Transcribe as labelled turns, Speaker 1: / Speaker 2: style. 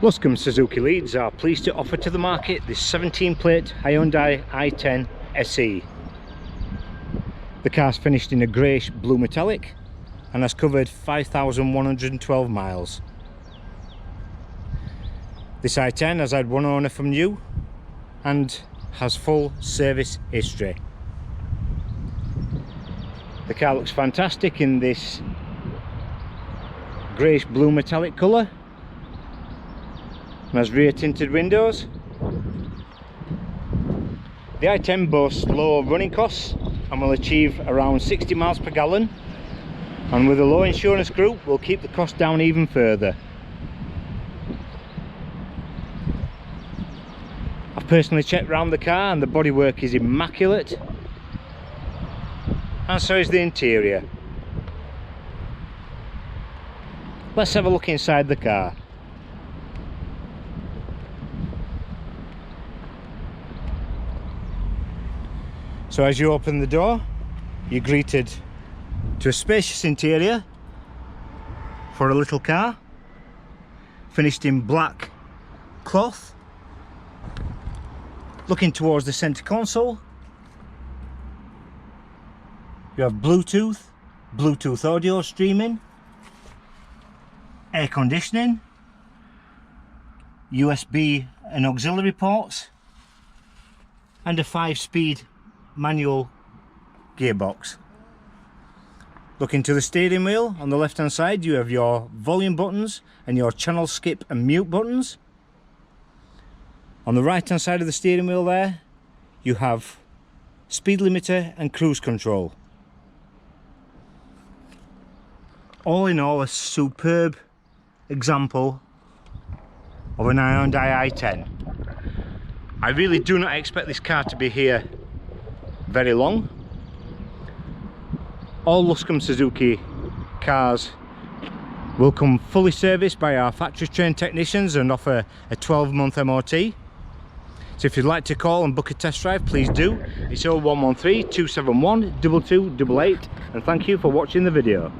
Speaker 1: Luscombe Suzuki Leeds are pleased to offer to the market this 17-plate Hyundai I10 Se. The car's finished in a greyish blue metallic and has covered 5,112 miles. This I10 has had one owner from new and has full service history. The car looks fantastic in this greyish blue metallic colour and has rear tinted windows. The I10 boasts low running costs and will achieve around 60 miles per gallon, and with a low insurance group will keep the cost down even further. I've personally checked around the car and the bodywork is immaculate, and so is the interior. Let's have a look inside the car. So as you open the door, you're greeted to a spacious interior for a little car, finished in black cloth. Looking towards the centre console, you have Bluetooth audio streaming, air conditioning, USB and auxiliary ports, and a 5-speed manual gearbox. Looking to the steering wheel, on the left hand side you have your volume buttons and your channel skip and mute buttons. On the right hand side of the steering wheel there you have speed limiter and cruise control. All in all, a superb example of an Hyundai i10. I really do not expect this car to be here very long. All Luscombe Suzuki cars will come fully serviced by our factory trained technicians and offer a 12-month MOT. So if you'd like to call and book a test drive, please do. It's 0113 271 2288, and thank you for watching the video.